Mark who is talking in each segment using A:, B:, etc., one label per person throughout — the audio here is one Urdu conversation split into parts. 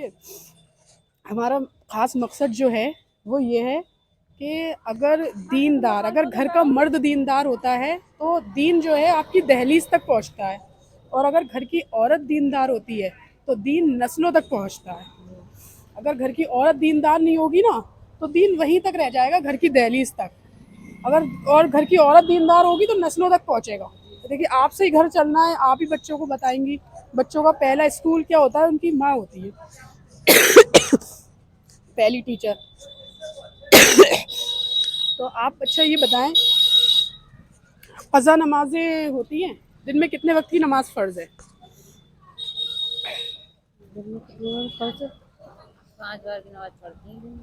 A: دیکھیے ہمارا خاص مقصد جو ہے وہ یہ ہے کہ اگر دیندار، اگر گھر کا مرد دیندار ہوتا ہے تو دین جو ہے آپ کی دہلیز تک پہنچتا ہے، اور اگر گھر کی عورت دیندار ہوتی ہے تو دین نسلوں تک پہنچتا ہے۔ اگر گھر کی عورت دیندار نہیں ہوگی نا تو دین وہیں تک رہ جائے گا، گھر کی دہلیز تک، اور گھر کی عورت دیندار ہوگی تو نسلوں تک پہنچے گا۔ دیکھیے آپ سے ہی گھر چلنا ہے، آپ ہی بچوں کو بتائیں گی۔ بچوں کا پہلا اسکول کیا ہوتا ہے؟ ان کی ماں ہوتی ہے پہلی ٹیچر۔ تو آپ اچھا یہ بتائیں، قضا نمازیں ہوتی ہیں دن میں کتنے وقت کی نماز فرض ہے؟
B: 5 بار کی نماز پڑھتی ہیں۔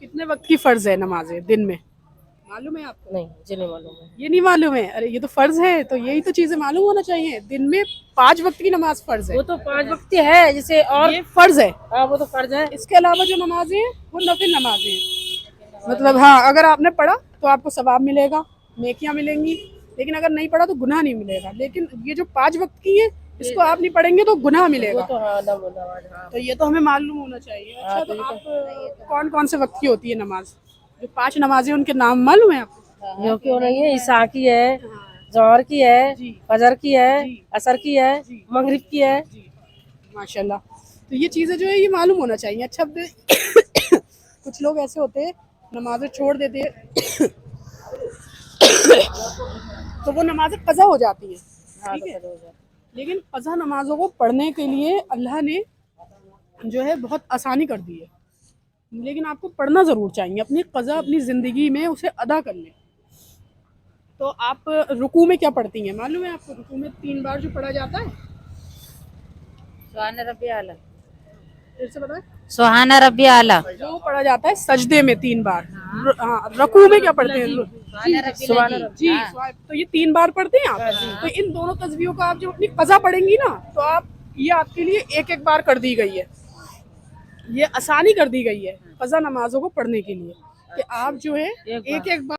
A: کتنے وقت کی فرض ہے نمازیں دن میں؟ معلوم ہے آپ کو؟
B: نہیں مجھے نہیں معلوم ہے۔
A: یہ نہیں معلوم ہے؟ ارے یہ تو فرض ہے، تو یہی تو چیزیں معلوم ہونا چاہیے۔ دن میں 5 وقت کی نماز فرض ہے،
B: وہ تو 5 وقت ہے جیسے، اور
A: یہ فرض ہے۔
B: ہاں وہ تو فرض ہے۔
A: اس کے علاوہ جو نمازیں ہیں وہ نفل نمازیں ہیں، مطلب ہاں اگر آپ نے پڑھا تو آپ کو ثواب ملے گا، نیکیاں ملیں گی، لیکن اگر نہیں پڑھا تو گناہ نہیں ملے گا۔ لیکن یہ جو 5 وقت کی ہے اس کو آپ نہیں پڑھیں گے تو گناہ ملے
B: وہ
A: گا،
B: تو ہاں نماز، ہاں
A: تو یہ تو ہمیں معلوم ہونا چاہیے۔ اچھا تو آپ کون کون سے وقت کی ہوتی ہے نماز؟ جو 5 نمازیں ان کے نام معلوم ہے آپ کو؟
B: جو کیوں نہیں ہے، عشاء کی ہے، ظہر کی ہے،
A: جی
B: فجر کی ہے،
A: جی
B: عصر کی ہے،
A: جی
B: مغرب کی ہے۔
A: جی ماشاء اللہ، تو یہ چیزیں جو ہے یہ معلوم ہونا چاہیے۔ اچھا کچھ لوگ ایسے ہوتے ہیں نمازیں چھوڑ دیتے ہیں تو وہ نمازیں قضا ہو جاتی ہیں، ٹھیک ہے، لیکن قضا نمازوں کو پڑھنے کے لیے اللہ نے جو ہے بہت آسانی کر دی ہے، لیکن آپ کو پڑھنا ضرور چاہیے، اپنی قضا اپنی زندگی میں اسے ادا کر لیں۔ تو آپ رکوع میں کیا پڑھتی ہیں معلوم ہے آپ کو؟ رکوع میں 3 بار جو پڑھا جاتا ہے،
B: سبحان ربی اعلیٰ،
A: پھر سے بتائیں۔
B: سبحان ربی اعلیٰ،
A: وہ پڑھا جاتا ہے سجدے میں 3 بار۔ ہاں رکوع میں کیا پڑھتے ہیں؟
B: سبحان ربی،
A: جی تو یہ 3 بار پڑھتے ہیں آپ، تو ان دونوں تسبیحوں کا آپ جب اپنی قضا پڑھیں گی نا تو یہ آپ کے لیے ایک ایک بار کر دی گئی ہے، یہ آسانی کر دی گئی ہے قضا نمازوں کو پڑھنے کے لیے، کہ آپ جو ہے ایک ایک بار